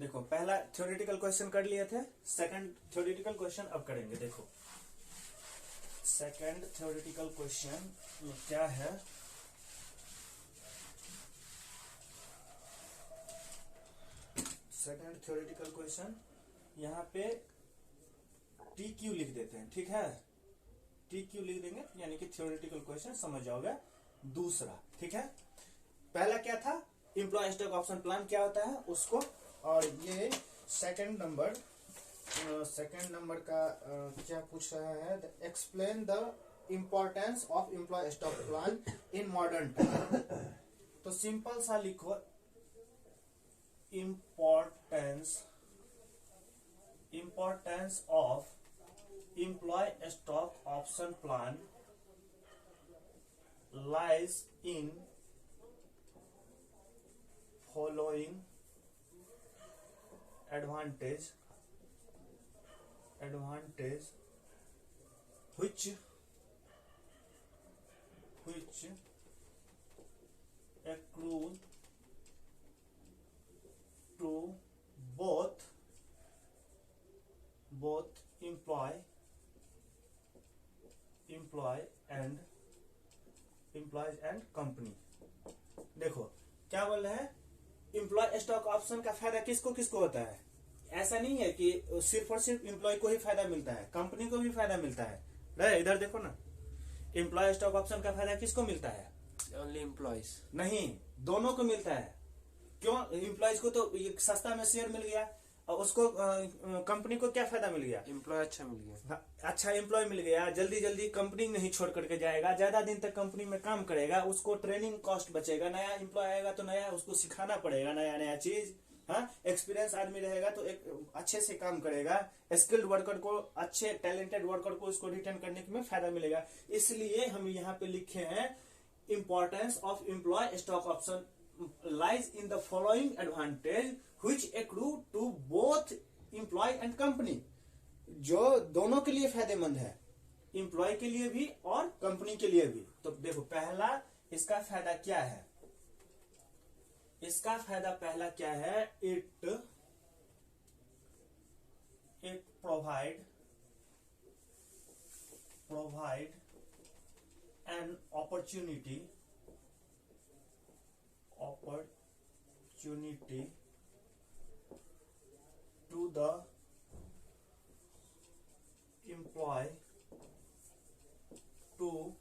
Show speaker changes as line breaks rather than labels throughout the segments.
देखो पहला theoretical question कर लिए थे, सेकंड थ्योरेटिकल क्वेश्चन अब करेंगे। देखो सेकंड थ्योरेटिकल क्वेश्चन में क्या है, सेकंड थ्योरेटिकल क्वेश्चन यहाँ पे टी क्यू लिख देते हैं, ठीक है। टी क्यू लिख देंगे यानी कि थ्योरेटिकल क्वेश्चन समझ जाओगे। दूसरा, ठीक है, पहला क्या था, एम्प्लॉय स्टॉक ऑप्शन प्लान क्या होता है उसको, और ये सेकंड नंबर का क्या पूछ रहा है, explain the importance of employ stock plan in modern time. तो सिंपल सा लिखो, importance of employee stock option plan lies in following advantage which accrue to both employee and company। देखो क्या बोल रहे हैं, एम्प्लॉय स्टॉक ऑप्शन का फायदा किसको किसको होता है। ऐसा नहीं है कि सिर्फ और सिर्फ एम्प्लॉय को ही फायदा मिलता है, कंपनी को भी फायदा मिलता है। रहे इधर देखो ना, एम्प्लॉय स्टॉक ऑप्शन का फायदा किसको मिलता है,
ओनली एम्प्लॉयज
नहीं, दोनों को मिलता है। क्यों, एम्प्लॉयज को तो सस्ता में शेयर मिल गया और उसको कंपनी को क्या फायदा मिल गया,
एम्प्लॉय अच्छा मिल गया,
अच्छा एम्प्लॉय मिल गया, जल्दी जल्दी कंपनी नहीं छोड़ करके जाएगा, ज्यादा दिन तक कंपनी में काम करेगा, उसको ट्रेनिंग कॉस्ट बचेगा, नया एम्प्लॉय आएगा तो नया उसको सिखाना पड़ेगा नया नया चीज, हाँ, एक्सपीरियंस आदमी रहेगा तो एक अच्छे से काम करेगा, स्किल्ड वर्कर को, अच्छे टैलेंटेड वर्कर को उसको रिटर्न करने में फायदा मिलेगा। इसलिए हम यहाँ पे लिखे हैं importance of employ stock option lies in the following advantage which accrue to both employee and company, जो दोनों के लिए फायदेमंद है, एम्प्लॉय के लिए भी और कंपनी के लिए भी। तो देखो पहला इसका फायदा क्या है, इसका फायदा पहला क्या है, it provide an opportunity to the employee to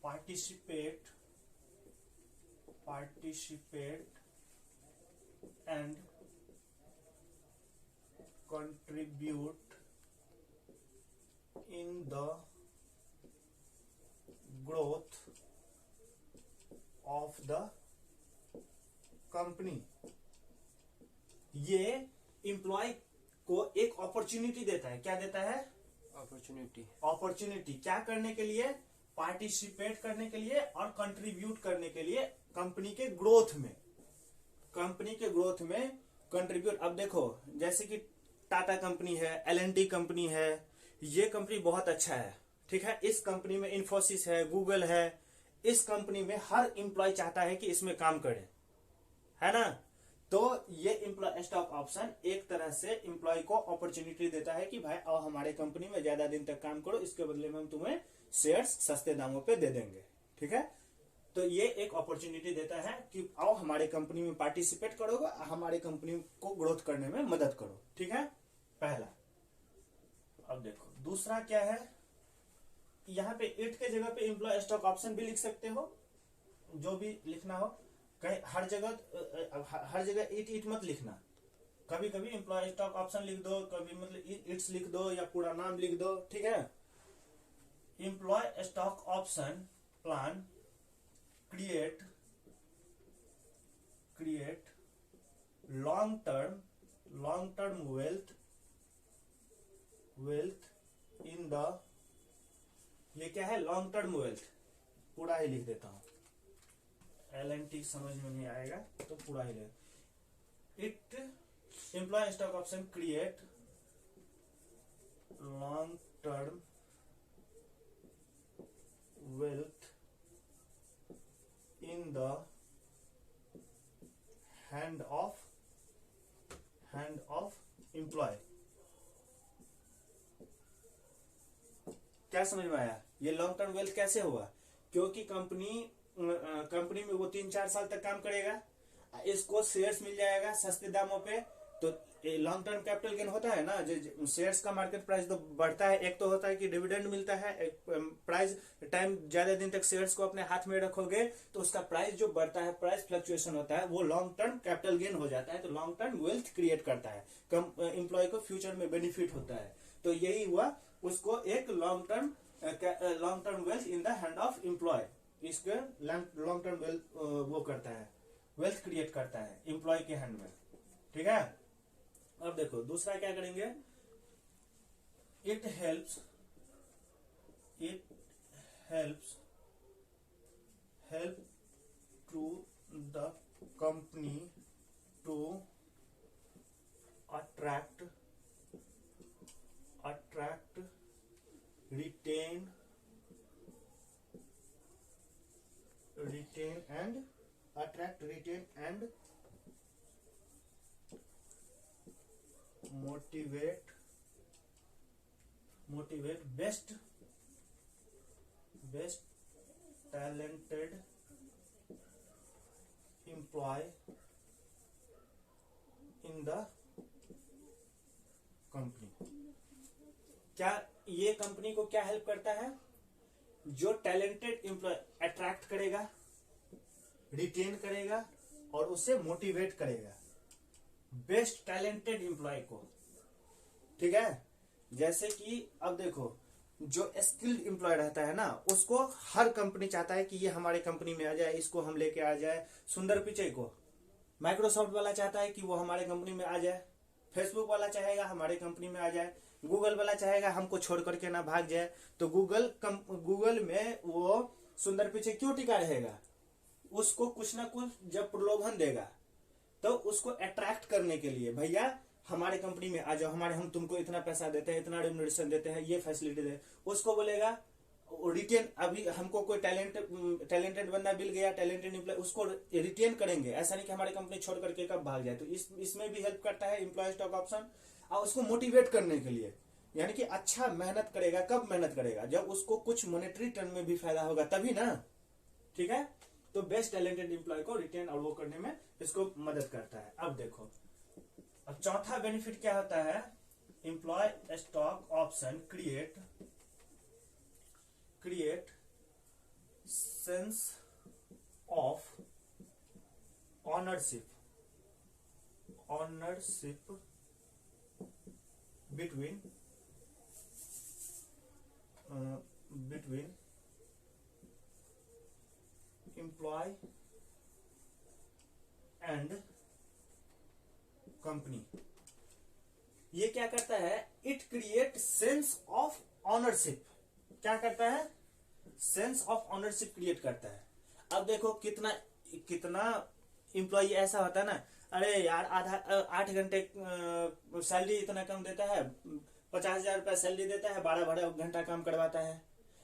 participate and contribute in the growth of the company. ये एम्प्लॉय को एक अपॉर्चुनिटी देता है, क्या देता है, अपॉर्चुनिटी क्या करने के लिए, पार्टिसिपेट करने के लिए और कंट्रीब्यूट करने के लिए कंपनी के ग्रोथ में कंट्रीब्यूट। अब देखो जैसे कि टाटा कंपनी है, एल&टी कंपनी है, ये कंपनी बहुत अच्छा है, ठीक है, इस कंपनी में इन्फोसिस है, गूगल है, इस कंपनी में हर एम्प्लॉय चाहता है कि इसमें काम करे, है ना। तो ये एम्प्लॉय स्टॉक ऑप्शन एक तरह से एम्प्लॉय को अपॉर्चुनिटी देता है कि भाई आओ हमारे कंपनी में ज्यादा दिन तक काम करो, इसके बदले में हम तुम्हें शेयर्स सस्ते दामों पे दे देंगे, ठीक है। तो ये एक अपॉर्चुनिटी देता है कि आओ हमारे कंपनी में पार्टिसिपेट करोगे, हमारे कंपनी को ग्रोथ करने में मदद करो, ठीक है, पहला। अब देखो दूसरा क्या है, यहाँ पे इट के जगह पे एम्प्लॉय स्टॉक ऑप्शन भी लिख सकते हो, जो भी लिखना हो, कहीं हर जगह इट मत लिखना, कभी कभी एम्प्लॉय स्टॉक ऑप्शन लिख दो, कभी मतलब इट्स लिख दो या पूरा नाम लिख दो, ठीक है। Employ stock option plan create long term wealth in the, ये क्या है, लॉन्ग टर्म वेल्थ, पूरा ही लिख देता हूं, एल&टी समझ में नहीं आएगा तो पूरा ही ले। It employ stock option create long term wealth in the hand of hand of employ. क्या समझ में आया? ये लॉन्ग टर्म वेल्थ कैसे हुआ? क्योंकि कंपनी में वो 3-4 साल तक काम करेगा, इसको शेयर्स मिल जाएगा सस्ते दामों पे, तो लॉन्ग टर्म कैपिटल गेन होता है ना। जो शेयर्स का मार्केट प्राइस तो बढ़ता है, एक तो होता है कि डिविडेंड मिलता है, एक प्राइस टाइम ज्यादा दिन तक शेयर्स को अपने हाथ में रखोगे तो उसका प्राइस जो बढ़ता है, प्राइस फ्लक्चुएशन होता है, वो लॉन्ग टर्म कैपिटल गेन हो जाता है, तो लॉन्ग टर्म वेल्थ क्रिएट करता है, एम्प्लॉय को फ्यूचर में बेनिफिट होता है। तो यही हुआ, उसको एक long term wealth in the hand of employ, इसके लॉन्ग टर्म वेल्थ वो करता है, वेल्थ क्रिएट करता है एम्प्लॉय के हैंड में। ठीक है, अब देखो दूसरा क्या करेंगे, it helps to the company to attract retain and motivate best talented employee in the company। क्या ये कंपनी को क्या हेल्प करता है? जो टैलेंटेड एम्प्लॉय अट्रैक्ट करेगा, रिटेन करेगा और उसे मोटिवेट करेगा, बेस्ट टैलेंटेड एम्प्लॉय को। ठीक है, जैसे कि अब देखो, जो स्किल्ड एम्प्लॉय रहता है ना, उसको हर कंपनी चाहता है कि ये हमारे कंपनी में आ जाए, इसको हम लेके आ जाए। सुंदर पिचई को माइक्रोसॉफ्ट वाला चाहता है कि वो हमारे कंपनी में आ जाए, फेसबुक वाला चाहेगा हमारे कंपनी में आ जाए, गूगल वाला चाहेगा हमको छोड़ करके ना भाग जाए। तो गूगल में वो सुंदर पिचई क्यों टिका रहेगा? उसको कुछ ना कुछ जब प्रलोभन देगा तो उसको अट्रैक्ट करने के लिए, भैया हमारे कंपनी में आ जाओ, हम तुमको इतना पैसा देते हैं, इतना रेम्युनरेशन देते हैं, ये फैसिलिटी दे, उसको बोलेगा रिटेन। अभी हमको कोई टैलेंटेड बंदा मिल गया, टैलेंटेड एम्प्लॉय, उसको रिटेन करेंगे, ऐसा नहीं कि हमारी कंपनी छोड़ करके कब भाग जाए। तो इसमें भी हेल्प करता है एम्प्लॉय स्टॉक ऑप्शन। और उसको मोटिवेट करने के लिए, यानी कि अच्छा मेहनत करेगा। कब मेहनत करेगा? जब उसको कुछ मॉनेटरी टर्म में भी फायदा होगा, तभी ना। ठीक है, तो बेस्ट टैलेंटेड एम्प्लॉय को रिटेन और वो करने में इसको मदद करता है। अब देखो, अब चौथा बेनिफिट क्या होता है? Employ stock option create sense of ownership between employee and company। ये क्या करता है? It create sense of ownership. क्या करता है? सेंस ऑफ ऑनरशिप क्रिएट करता है। अब देखो कितना एम्प्लॉय ऐसा होता है ना, अरे यार 8 घंटे सैलरी इतना कम देता है, 50,000 रुपया सैलरी देता है, 12 घंटा काम करवाता है,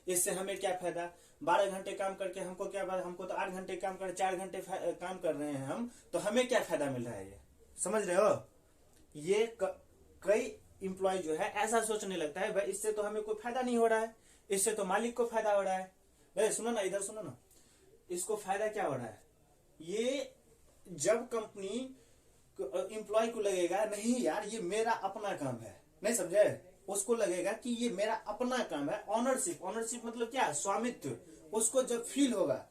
इससे हमें क्या फायदा? 12 घंटे काम करके हमको क्या फायदा? हमको तो 8 घंटे काम कर, 4 घंटे काम कर रहे हैं हम, तो हमें क्या फायदा मिल रहा है? ये समझ रहे हो? ये कई एम्प्लॉय जो है ऐसा सोचने लगता है, भाई इससे तो हमें कोई फायदा नहीं हो रहा है, इससे तो मालिक को फायदा हो रहा है। भाई सुनो ना, इधर सुनो ना, इसको फायदा क्या हो रहा है? ये जब कंपनी एम्प्लॉय को लगेगा नहीं यार ये मेरा अपना काम है, नहीं समझे? उसको लगेगा कि ये मेरा अपना काम है। ऑनरशिप मतलब क्या? स्वामित्व। उसको जब फील होगा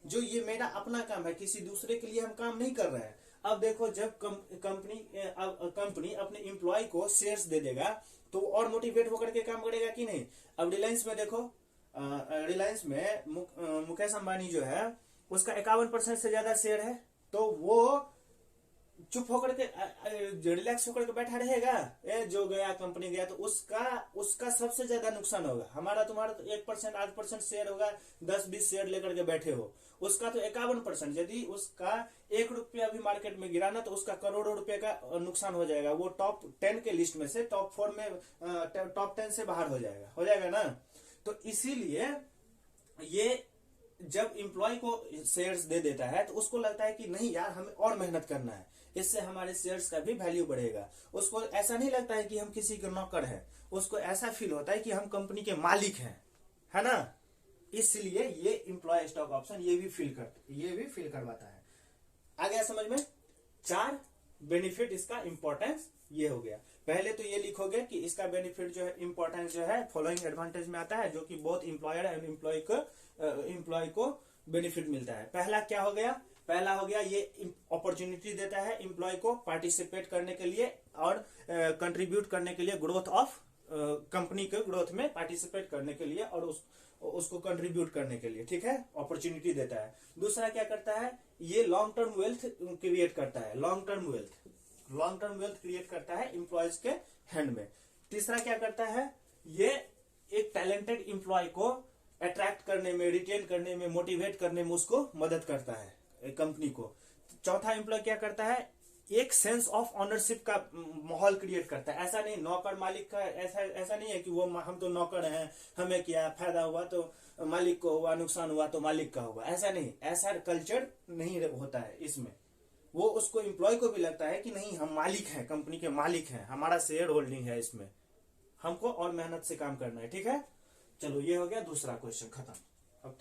जो ये मेरा अपना काम है, किसी दूसरे के लिए हम काम नहीं कर रहे हैं। अब देखो, जब कंपनी अपने एम्प्लॉय को शेयर्स दे देगा तो और मोटिवेट होकर के काम करेगा कि नहीं? अब रिलायंस में देखो, रिलायंस में मुकेश अंबानी जो है उसका 51% से ज्यादा शेयर है, तो वो चुप होकर के रिलैक्स होकर के बैठा रहेगा? जो गया कंपनी गया तो उसका सबसे ज्यादा नुकसान होगा। हमारा तुम्हारा तो 1% 8% शेयर होगा, 10-20 शेयर लेकर के बैठे हो, उसका तो 51%। यदि उसका 1 रुपया भी मार्केट में गिरा ना तो उसका करोड़ों रुपए का नुकसान हो जाएगा। वो टॉप 10 के लिस्ट में से टॉप 4 में, टॉप 10 से बाहर हो जाएगा ना। तो इसीलिए ये जब एम्प्लॉय को शेयर्स दे देता है तो उसको लगता है कि नहीं यार, हमें और मेहनत करना है, इससे हमारे शेयर्स का भी वैल्यू बढ़ेगा। उसको ऐसा नहीं लगता है कि हम किसी के नौकर हैं, उसको ऐसा फील होता है कि हम कंपनी के मालिक हैं, है ना। इसलिए ये एम्प्लॉय स्टॉक ऑप्शन ये भी फील करवाता है। आ गया समझ में। 4 बेनिफिट, इसका इंपॉर्टेंस ये हो गया। पहले तो ये लिखोगे कि इसका बेनिफिट जो है, इंपॉर्टेंस जो है फॉलोइंग एडवांटेज में आता है, जो कि बोथ एम्प्लॉयर एंड एम्प्लॉय को बेनिफिट मिलता है। पहला क्या हो गया? पहला हो गया ये अपॉर्चुनिटी देता है एम्प्लॉय को पार्टिसिपेट करने के लिए और कंट्रीब्यूट करने के लिए, ग्रोथ ऑफ कंपनी के ग्रोथ में पार्टिसिपेट करने के लिए और उसको कंट्रीब्यूट करने के लिए, ठीक है, अपॉर्चुनिटी देता है। दूसरा क्या करता है, ये लॉन्ग टर्म वेल्थ क्रिएट करता है, लॉन्ग टर्म वेल्थ क्रिएट करता है एम्प्लॉयज के हैंड में। तीसरा क्या करता है, ये एक टैलेंटेड एम्प्लॉय को अट्रैक्ट करने में, रिटेन करने में, मोटिवेट करने में उसको मदद करता है कंपनी को। चौथा एम्प्लॉय क्या करता है, एक सेंस ऑफ ऑनरशिप का माहौल क्रिएट करता है। ऐसा नहीं नौकर मालिक का, ऐसा नहीं है कि वो हम तो नौकर हैं, हमें क्या फायदा हुआ तो मालिक को हुआ, नुकसान हुआ तो मालिक का हुआ, ऐसा नहीं, ऐसा कल्चर नहीं होता है इसमें। वो उसको एम्प्लॉय को भी लगता है कि नहीं, हम मालिक हैं, कंपनी के मालिक हैं, हमारा शेयर होल्डिंग है इसमें, हमको और मेहनत से काम करना है, ठीक है। चलो ये हो गया दूसरा क्वेश्चन खत्म। अब